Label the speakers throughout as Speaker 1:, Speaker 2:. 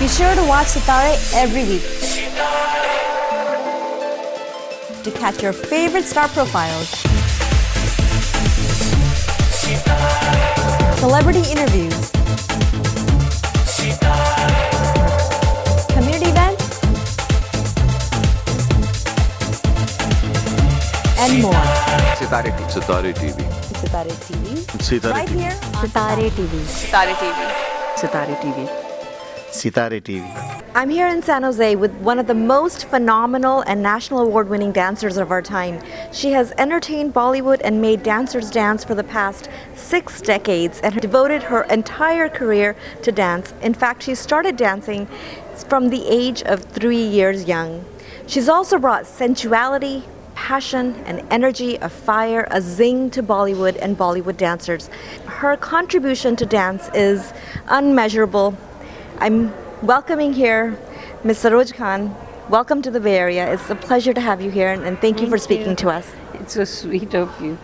Speaker 1: Be sure to watch Sitaarre every week to catch your favorite star profiles, celebrity interviews, community events, and more.
Speaker 2: Sitaarre TV.
Speaker 3: Sitaarre TV.
Speaker 1: Sitaarre TV.
Speaker 3: Sitaarre
Speaker 1: Right
Speaker 3: TV.
Speaker 1: here on
Speaker 4: Sitaarre TV.
Speaker 5: Sitaarre TV.
Speaker 4: Sitaarre TV.
Speaker 3: Sitaarre TV.
Speaker 1: I'm here in San Jose with one of the most phenomenal and national award-winning dancers of our time. She has entertained Bollywood and made dancers dance for the past 6 decades and devoted her entire career to dance. In fact, she started dancing from the age of 3 years young. She's also brought sensuality, passion, and energy, a fire, a zing to Bollywood and Bollywood dancers. Her contribution to dance is unmeasurable. I'm welcoming here Ms. Saroj Khan. Welcome to the Bay Area. It's a pleasure to have you here, and thank you for speaking to us.
Speaker 4: It's so sweet of you.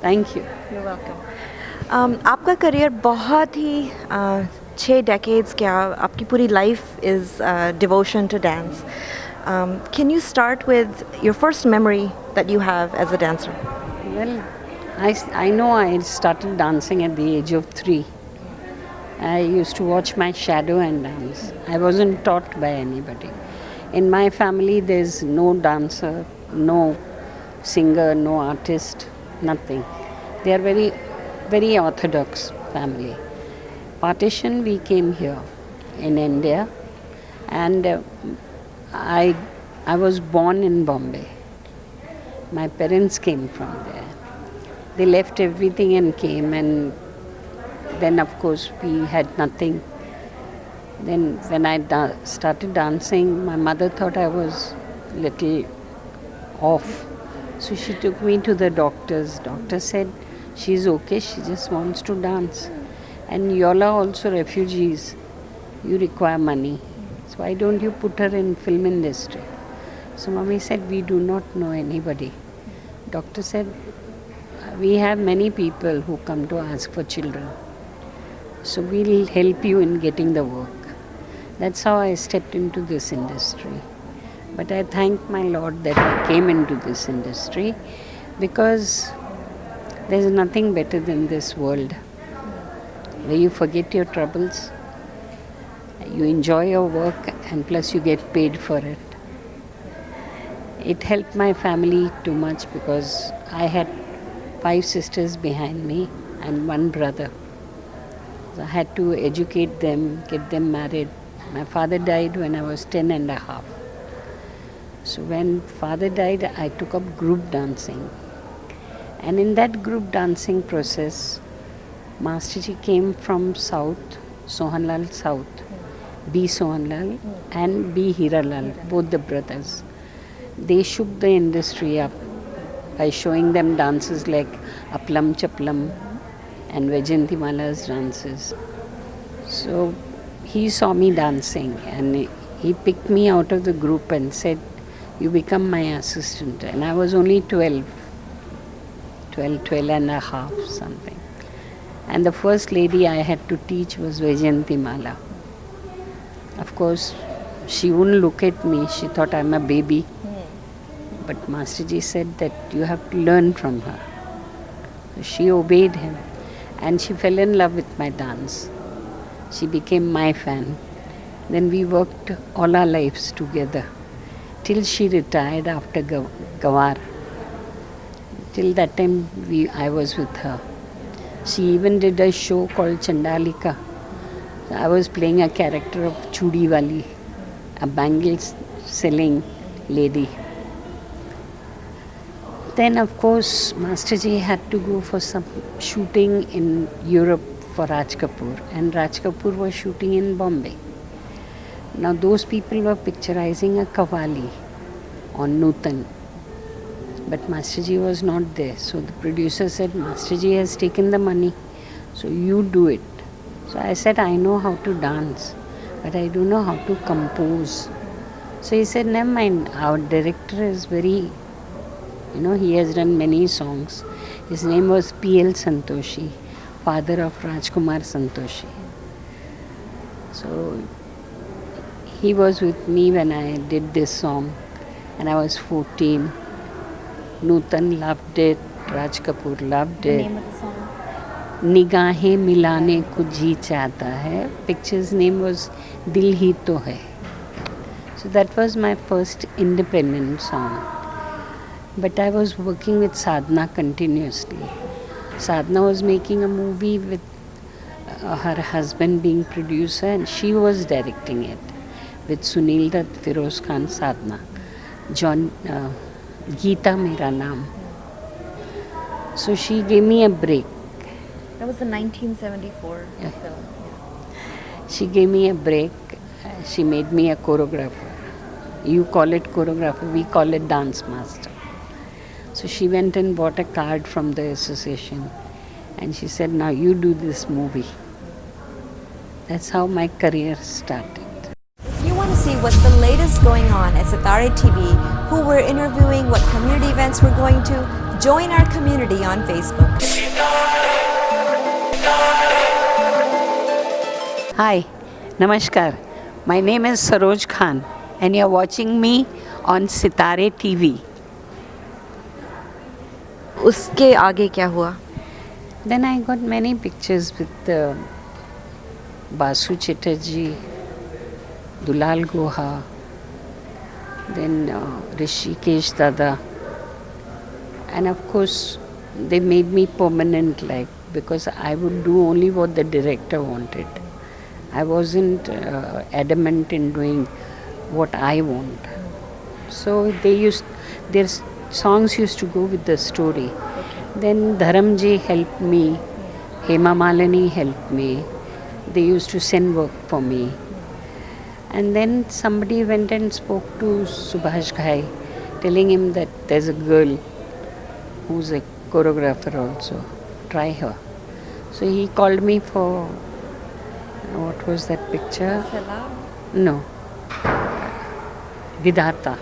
Speaker 4: Thank you.
Speaker 1: You're welcome. आपका career बहुत ही 6 decades क्या आपकी पूरी life is devotion to dance. Can you start with your first memory that you have as a dancer?
Speaker 4: Well, I know I started dancing at the age of 3. I used to watch my shadow and dance. I wasn't taught by anybody. In my family, there's no dancer, no singer, no artist, nothing. They are very, very orthodox family. Partition, we came here in India, and I was born in Bombay. My parents came from there. They left everything and came, and then of course we had nothing. Then when I started dancing, my mother thought I was little off. So she took me to the doctors. Doctor said, she's okay, she just wants to dance. And you all are also refugees. You require money. So why don't you put her in film industry? So mommy said, we do not know anybody. Doctor said, we have many people who come to ask for children. So we'll help you in getting the work. That's how I stepped into this industry. But I thank my Lord that I came into this industry, because there's nothing better than this world where you forget your troubles, you enjoy your work, and plus you get paid for it. It helped my family too much because I had 5 sisters behind me and 1 brother. So I had to educate them, get them married. My father died when I was 10 and a half. So when father died, I took up group dancing. And in that group dancing process, Masterji came from South, Sohanlal South, B. Sohanlal and B. Hiralal, both the brothers. They shook the industry up by showing them dances like Aplam Chaplam and Vyjanthimala's dances. So he saw me dancing and he picked me out of the group and said, you become my assistant. And I was only 12 and a half, something. And the first lady I had to teach was Vyjanthimala. Of course, she wouldn't look at me. She thought I'm a baby. But Masterji said that you have to learn from her. So she obeyed him. And she fell in love with my dance. She became my fan. Then we worked all our lives together till she retired after Gawar. Till that time I was with her. She even did a show called Chandalika. I was playing a character of Chudi Wali, a bangles selling lady. Then of course Masterji had to go for some shooting in Europe for Raj Kapoor, and Raj Kapoor was shooting in Bombay. Now those people were picturizing a Qawwali on Nutan, but Masterji was not there. So the producer said, Masterji has taken the money, so you do it. So I said, I know how to dance, but I don't know how to compose. So he said, never mind, our director is very, he has done many songs. His name was P.L. Santoshi, father of Rajkumar Santoshi. So He was with me when I did this song, and I was 14. Nutan loved it, Raj Kapoor loved
Speaker 1: The
Speaker 4: it.
Speaker 1: name of the song?
Speaker 4: निगाहें मिलाने को जी चाहता है. Picture's name was दिल ही तो है. So that was my first independent song. But I was working with Sadhana continuously. Sadhana was making a movie with her husband being producer, and she was directing it with Sunil Dutt, Saroj Khan, Sadhana. Geeta Mera Naam. So she gave me a break.
Speaker 1: That was the 1974
Speaker 4: Yeah.
Speaker 1: film.
Speaker 4: She gave me a break. She made me a choreographer. You call it choreographer, we call it dance master. So she went and bought a card from the association, and she said, now you do this movie. That's how my career started.
Speaker 1: If you want to see what's the latest going on at Sitaarre TV, who we're interviewing, what community events we're going to, join our community on Facebook.
Speaker 4: Hi, Namaskar. My name is Saroj Khan, and you're watching me on Sitaarre TV.
Speaker 1: उसके आगे क्या हुआ?
Speaker 4: Then I got many pictures with Basu Chatterjee, Dulal Guha, then Rishikesh Dada, and of course they made me permanent, like, because I would do only what the director wanted. I wasn't adamant in doing what I want. So their songs used to go with the story. Then Dharamji helped me, Hema Malini helped me. They used to send work for me. And then somebody went and spoke to Subhash Ghai, telling him that there's a girl who's a choreographer also. Try her. So he called me for, what was that picture? No. Vidhata.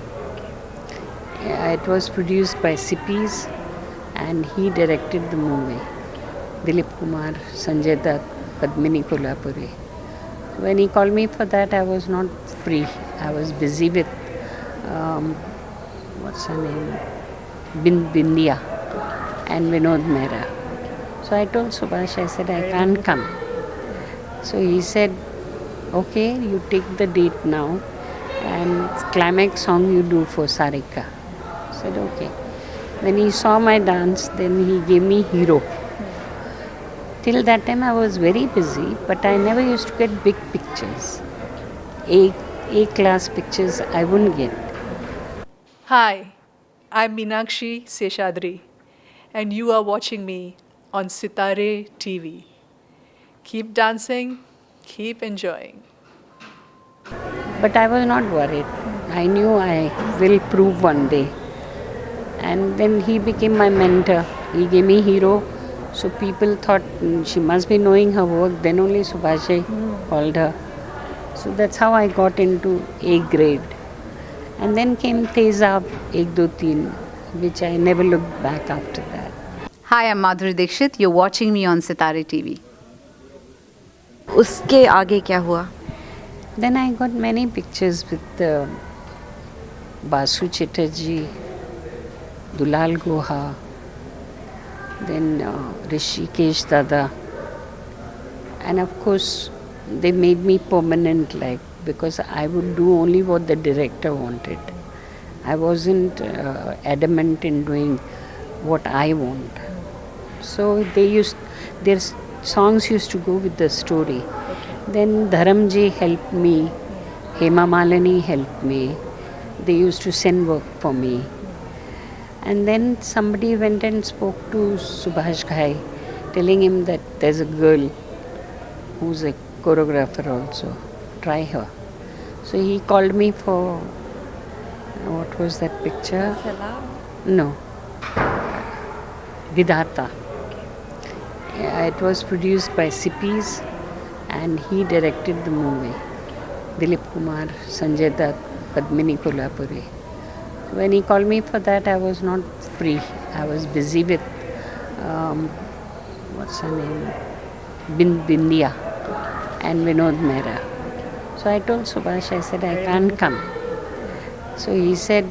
Speaker 4: Yeah, it was produced by Sippies, and he directed the movie. Dilip Kumar, Sanjay Dutt, Padmini Kolhapuri. When he called me for that, I was not free. I was busy with, what's her name? Bindia and Vinod Mehra. So I told Subhash, I said, I can't come. So he said, okay, you take the date now, and climax song you do for Sarika. I said, okay. When he saw my dance, then he gave me Hero. Till that time I was very busy, but I never used to get big pictures. A-class pictures I wouldn't get.
Speaker 2: Hi, I'm Meenakshi Seshadri, and you are watching me on Sitaarre TV. Keep dancing, keep enjoying.
Speaker 4: But I was not worried. I knew I will prove one day. And then he became my mentor. He gave me Hero. So people thought she must be knowing her work. Then only Subhash called her. So that's how I got into A grade. And then came Tezaab, 1, 2, 3, which I never looked back after that.
Speaker 5: Hi, I'm Madhuri Dixit. You're watching me on Sitaarre TV.
Speaker 1: उसके आगे क्या हुआ?
Speaker 4: Then I got many pictures with Basu Chatterjee, Dulal Guha, then Rishikesh Dada, and of course they made me permanent, like, because I would do only what the director wanted. I wasn't adamant in doing what I want. So their songs used to go with the story. Then Dharamji helped me, Hema Malini helped me. They used to send work for me. And then somebody went and spoke to Subhash Ghai, telling him that there's a girl who's a choreographer also. Try her. So he called me for, what was that picture? No. Vidhata. Yeah, it was produced by Sippies, and he directed the movie. Dilip Kumar, Sanjay Dutt, Padmini Kolhapuri. When he called me for that, I was not free. I was busy with, what's her name? Bindia and Vinod Mehra. So I told Subhash, I said, I can't come. So he said,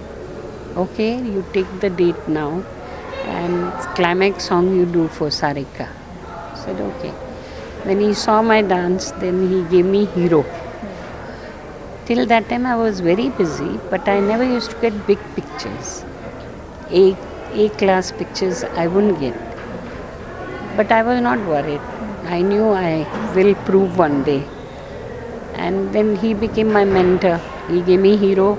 Speaker 4: okay, you take the date now and climax song you do for Sarika. I said, okay. When he saw my dance, then he gave me Hero. Till that time I was very busy, but I never used to get big pictures. A-class pictures I wouldn't get. But I was not worried. I knew I will prove one day. And then he became my mentor. He gave me Hero.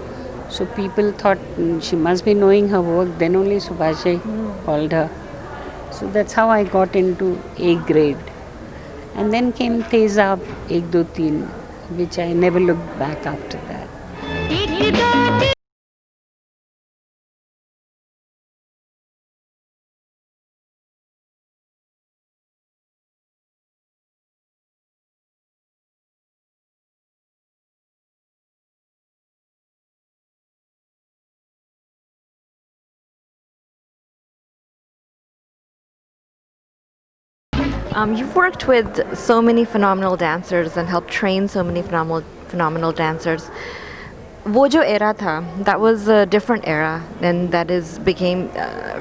Speaker 4: So people thought she must be knowing her work. Then only Subhash called her. So that's how I got into A grade. And then came Tezaab, 1, 2, 3, which I never looked back after that.
Speaker 1: You've worked with so many phenomenal dancers and helped train so many phenomenal dancers. वो जो era था, that was a different era, and that became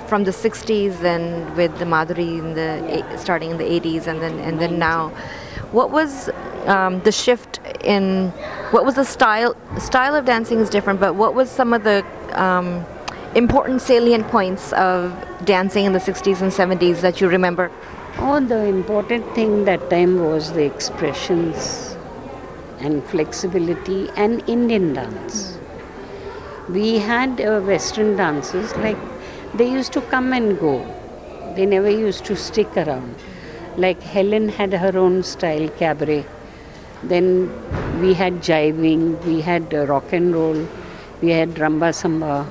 Speaker 1: from the 60s and with the Madhuri starting in the 80s and then now. What was the shift in? What was the style? Style of dancing is different, but what was some of the important salient points of dancing in the 60s and 70s that you remember?
Speaker 4: Oh, the important thing that time was the expressions and flexibility and Indian dance. We had Western dances, like they used to come and go. They never used to stick around. Like Helen had her own style, cabaret. Then we had jiving, we had rock and roll, we had rumba samba,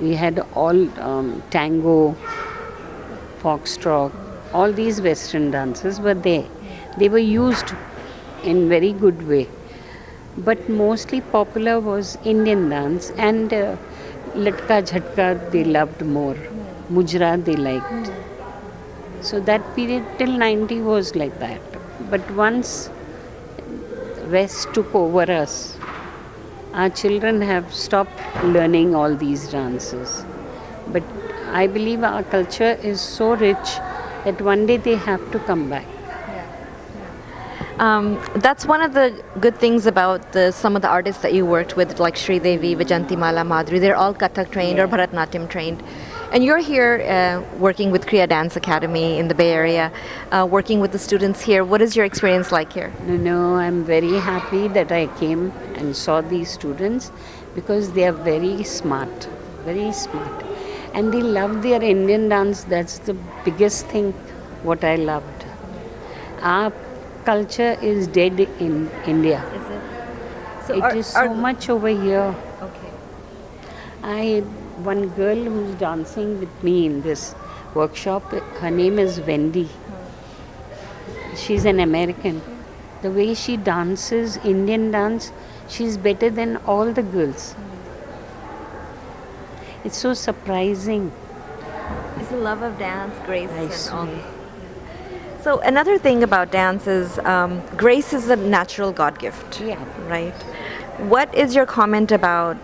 Speaker 4: we had all tango, foxtrot. All these Western dances were there. They were used in very good way. But mostly popular was Indian dance, and Latka Jhatka they loved more. Mujra they liked. So that period till 90 was like that. But once West took over us, our children have stopped learning all these dances. But I believe our culture is so rich that one day they have to come back.
Speaker 1: That's one of the good things about some of the artists that you worked with, like Sri Devi, Vyjanthimala, Madhuri. They're all Kathak trained or Bharatanatyam trained. And you're here working with Kriya Dance Academy in the Bay Area, working with the students here. What is your experience like here?
Speaker 4: No, I'm very happy that I came and saw these students because they are very smart, very smart. And they love their Indian dance. That's the biggest thing what I loved. Our culture is dead in India.
Speaker 1: Is it? So
Speaker 4: it is so much over here.
Speaker 1: Okay.
Speaker 4: One girl who's dancing with me in this workshop, her name is Wendy. She's an American. The way she dances Indian dance, she's better than all the girls. It's so surprising.
Speaker 1: It's the love of dance, grace,
Speaker 4: I
Speaker 1: and
Speaker 4: see.
Speaker 1: all. So another thing about dance is grace is a natural God gift.
Speaker 4: Yeah.
Speaker 1: Right. What is your comment about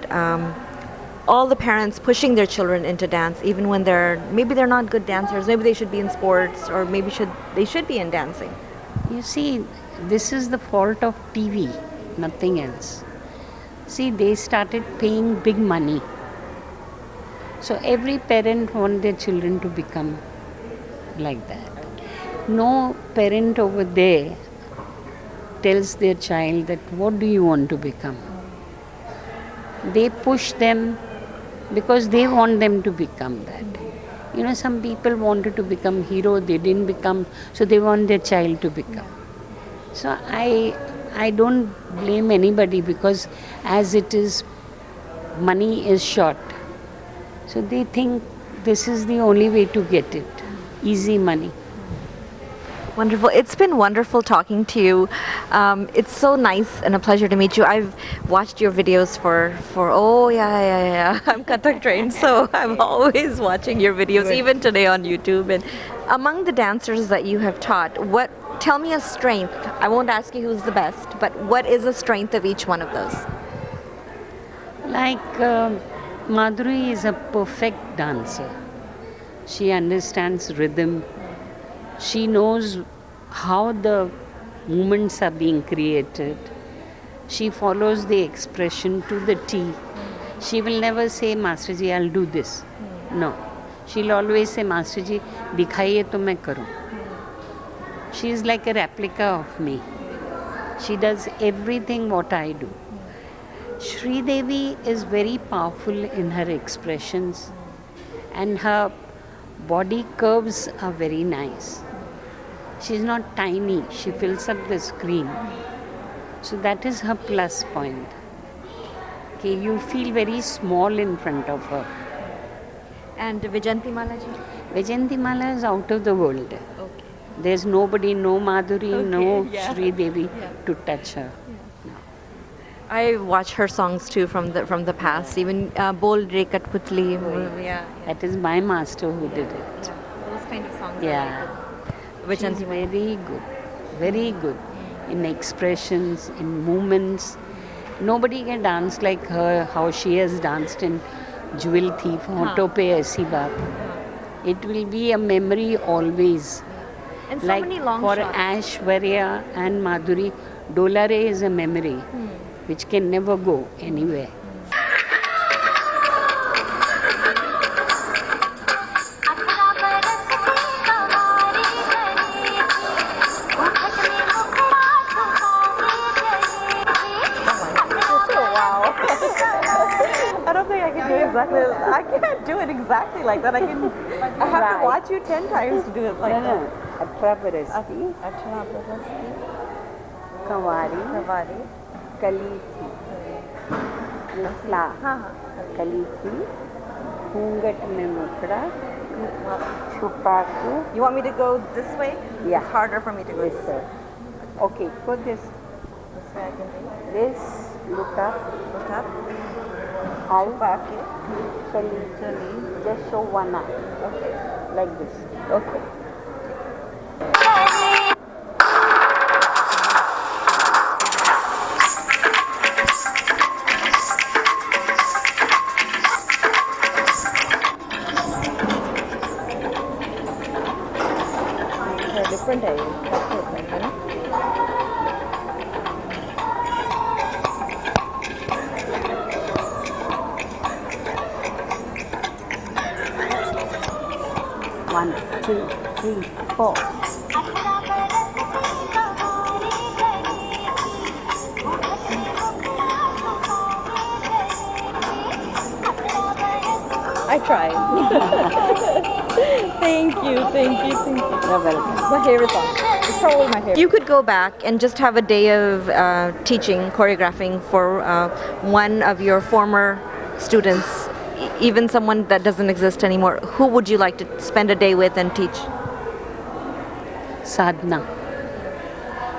Speaker 1: all the parents pushing their children into dance, even when maybe they're not good dancers, maybe they should be in sports, or maybe they should be in dancing?
Speaker 4: You see, this is the fault of TV, nothing else. See, they started paying big money. So every parent wants their children to become like that. No parent over there tells their child that what do you want to become. They push them because they want them to become that. You know, some people wanted to become hero, they didn't become, so they want their child to become. So I don't blame anybody because as it is, money is short. So they think this is the only way to get it, easy money.
Speaker 1: Wonderful. It's been wonderful talking to you. It's so nice and a pleasure to meet you. I've watched your videos for I'm Kathak trained, so I'm always watching your videos, even today on YouTube. And among the dancers that you have taught, what Tell me a strength. I won't ask you who's the best, but what is the strength of each one of those?
Speaker 4: Like Madhuri is a perfect dancer. She understands rhythm. She knows how the movements are being created. She follows the expression to the T. She will never say, Master Ji, I'll do this. No. She'll always say, Master Ji, dikhaiye to main karu. She is like a replica of me. She does everything what I do. Shri Devi is very powerful in her expressions, and her body curves are very nice. She's not tiny, she fills up the screen. So that is her plus point. Okay, you feel very small in front of her.
Speaker 1: And Vyjanthimala ji?
Speaker 4: Vyjanthimala is out of the world.
Speaker 1: Okay.
Speaker 4: There's nobody, no Madhuri, no
Speaker 1: yeah.
Speaker 4: Shri Devi
Speaker 1: Yeah.
Speaker 4: to touch her.
Speaker 1: I watch her songs too from the past, even Bol Re Katputli. Yeah.
Speaker 4: That is my master who did it.
Speaker 1: Those kind of songs.
Speaker 4: Yeah.
Speaker 1: Which
Speaker 4: She's very good in expressions, in movements. Nobody can dance like her, how she has danced in Jewel Thief, Hoto Pe Aisi Baat. It will be a memory always.
Speaker 1: And so
Speaker 4: Like
Speaker 1: many long
Speaker 4: for
Speaker 1: shots.
Speaker 4: Aishwarya and Madhuri, Dolare is a memory which can never go anywhere.
Speaker 1: I don't think I can do exactly. I can't do it exactly like that. I have to watch you 10 times to do it like that.
Speaker 4: Atra Barasti, Kavari, Kali thi, Lasla, Kali thi, Hungat mein mukda, Chupa ke.
Speaker 1: You want me to go this way?
Speaker 4: Yeah.
Speaker 1: It's harder for me to go
Speaker 4: Yes,
Speaker 1: this
Speaker 4: sir.
Speaker 1: way.
Speaker 4: Okay, put this.
Speaker 1: This way I can do.
Speaker 4: This, look up,
Speaker 1: Look up.
Speaker 4: out,
Speaker 1: Back.
Speaker 4: Kali, just show one eye,
Speaker 1: Okay.
Speaker 4: like this.
Speaker 1: Okay. They're different areas. That's different,
Speaker 4: One, two, three, four.
Speaker 1: I tried. Thank you.
Speaker 4: You're welcome.
Speaker 1: My favorite song. It's probably my favorite. You could go back and just have a day of teaching, choreographing for one of your former students, even someone that doesn't exist anymore. Who would you like to spend a day with and teach?
Speaker 4: Sadhana.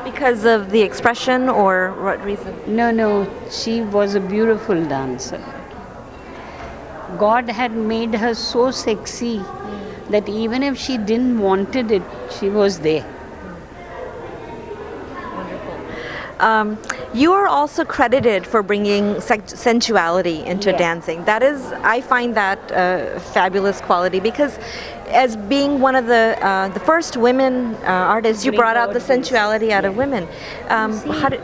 Speaker 1: Because of the expression or what reason?
Speaker 4: No, she was a beautiful dancer. God had made her so sexy that even if she didn't wanted it, she was there.
Speaker 1: You are also credited for bringing sensuality into
Speaker 4: Yeah.
Speaker 1: dancing. That is, I find that a fabulous quality because as being one of the first women artists, you
Speaker 4: Bring
Speaker 1: brought out the
Speaker 4: out this.
Speaker 1: sensuality out of women. How did,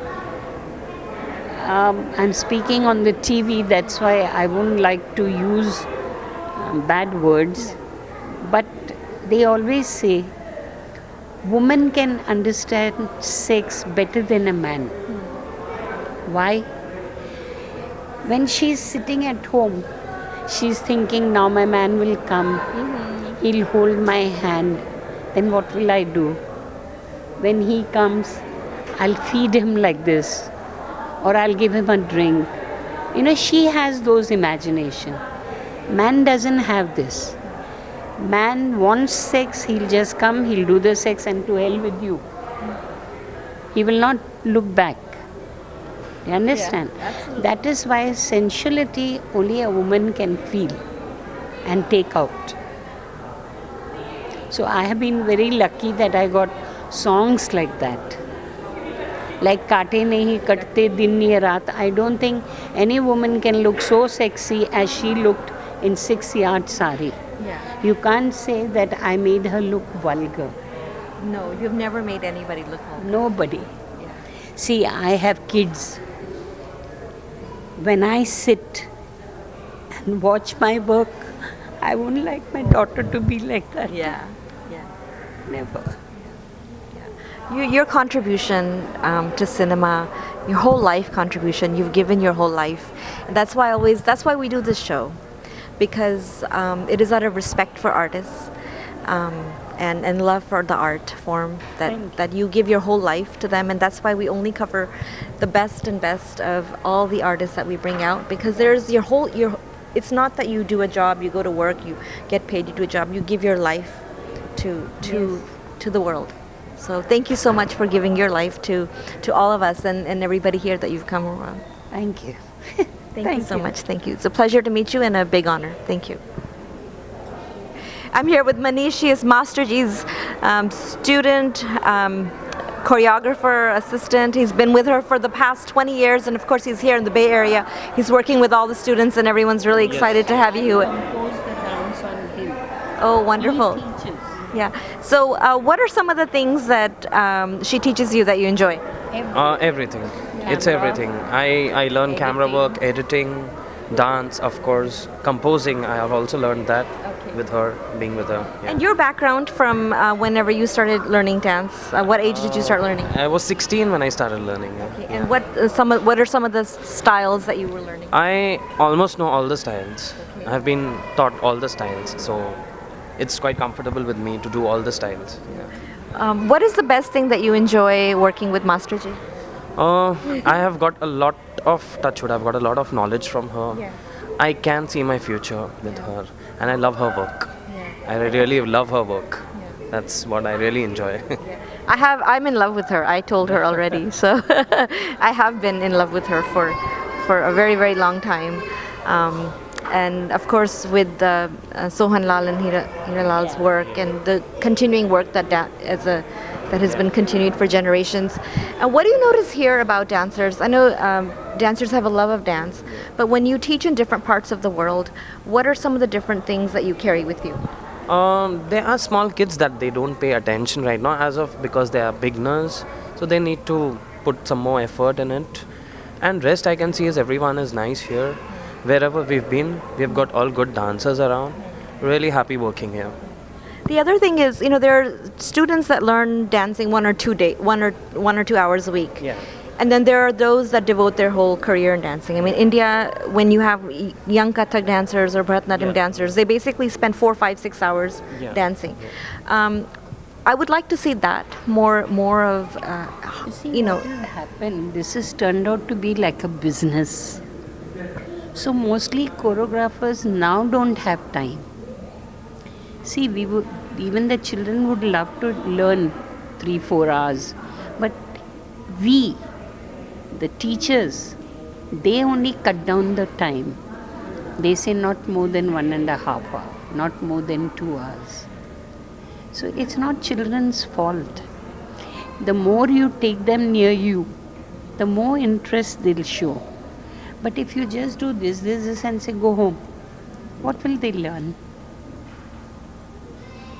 Speaker 4: I'm speaking on the TV, that's why I wouldn't like to use bad words. But they always say, woman can understand sex better than a man. Why? When she's sitting at home, she's thinking, now my man will come, he'll hold my hand, then what will I do? When he comes, I'll feed him like this, or I'll give him a drink. You know, she has those imagination. Man doesn't have this. Man wants sex, he'll just come, he'll do the sex and to hell with you. He will not look back. You understand? That is why sensuality only a woman can feel and take out. So I have been very lucky that I got songs like that. Like Kaate Nahi Katte Din Ni Raat. I don't think any woman can look so sexy as she looked in 6-yard sari.
Speaker 1: Yeah.
Speaker 4: You can't say that I made her look vulgar.
Speaker 1: No, you've never made anybody look vulgar.
Speaker 4: Nobody.
Speaker 1: Yeah.
Speaker 4: See, I have kids. When I sit and watch my work, I won't like my daughter to be like that.
Speaker 1: Yeah. Yeah.
Speaker 4: Never.
Speaker 1: Your contribution to cinema, your whole life contribution, you've given your whole life. And that's why we do this show, because it is out of respect for artists and love for the art form that you give your whole life to them. And that's why we only cover the best and best of all the artists that we bring out, because there's it's not that you do a job, you go to work, you get paid, you do a job, you give your life to the world. So thank you so much for giving your life to all of us and everybody here that you've come around.
Speaker 4: Thank you.
Speaker 1: Thank you so much. Thank you. It's a pleasure to meet you and a big honor. Thank you. I'm here with Manish. She is Master G's student, choreographer, assistant. He's been with her for the past 20 years, and of course he's here in the Bay Area. He's working with all the students, and everyone's really excited to have you.
Speaker 4: Compose the dance on him.
Speaker 1: Oh, wonderful.
Speaker 4: He teaches.
Speaker 1: Yeah. So what are some of the things that she teaches you that you enjoy?
Speaker 6: Everything. It's everything. I learn camera work, editing, dance, of course, composing. I have also learned that with her, being with her. Yeah.
Speaker 1: And your background from whenever you started learning dance, what age did you start learning?
Speaker 6: I was 16 when I started learning. Yeah.
Speaker 1: Okay. And what are some of the styles that you were learning?
Speaker 6: I almost know all the styles.
Speaker 1: Okay.
Speaker 6: I've been taught all the styles, so it's quite comfortable with me to do all the styles. Yeah.
Speaker 1: What is the best thing that you enjoy working with Master G?
Speaker 6: I have got a lot of touchwood. I've got a lot of knowledge from her.
Speaker 1: Yeah.
Speaker 6: I can see my future with her, and I love her work. I really love her work. That's what I really enjoy.
Speaker 1: I'm in love with her. I told her already. So I have been in love with her for a very, very long time. And of course with Sohan Lal and Hira Lal's work and the continuing work that has been continued for generations. And what do you notice here about dancers? I know dancers have a love of dance, but when you teach in different parts of the world, what are some of the different things that you carry with you?
Speaker 6: There are small kids that they don't pay attention right now because they are beginners, so they need to put some more effort in it. And rest I can see is everyone is nice here. Wherever we've been, we've got all good dancers around. Really happy working here.
Speaker 1: The other thing is, there are students that learn dancing 1 or 2 hours a week.
Speaker 6: Yeah.
Speaker 1: And then there are those that devote their whole career in dancing. I mean, India, when you have young Kathak dancers or Bharatanatyam dancers, they basically spend 4, 5, 6 hours dancing. I would like to see that more of,
Speaker 4: What will happen? This has turned out to be like a business. So mostly choreographers now don't have time. See, even the children would love to learn 3-4 hours, but we, the teachers, they only cut down the time. They say not more than 1.5 hours, not more than 2 hours. So it's not children's fault. The more you take them near you, the more interest they'll show. But if you just do this and say go home, what will they learn?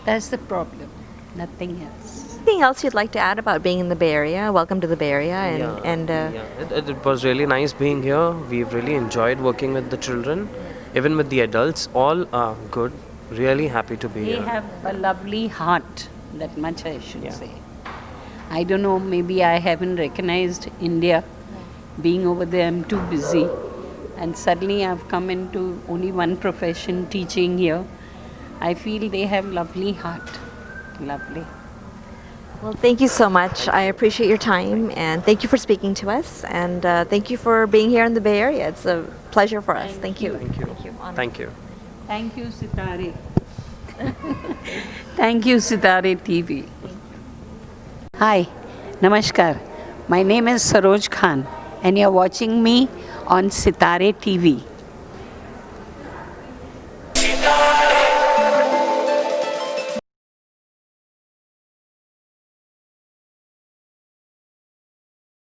Speaker 4: That's the problem, nothing else.
Speaker 1: Anything else you'd like to add about being in the Bay Area? Welcome to the Bay Area.
Speaker 6: It was really nice being here. We've really enjoyed working with the children, even with the adults. All are good. Really happy to be here.
Speaker 4: They have a lovely heart, that much I should say. I don't know, maybe I haven't recognized India. Being over there, I'm too busy. And suddenly I've come into only one profession, teaching here. I feel they have lovely heart. Lovely.
Speaker 1: Well, thank you so much. I appreciate your time, and thank you for speaking to us, and thank you for being here in the Bay Area. It's a pleasure for us. Thank you.
Speaker 6: Thank you. Thank you.
Speaker 4: Thank you, Sitaarre. Thank you, Sitaarre TV. Hi, Namaskar. My name is Saroj Khan, and you're watching me on Sitaarre TV.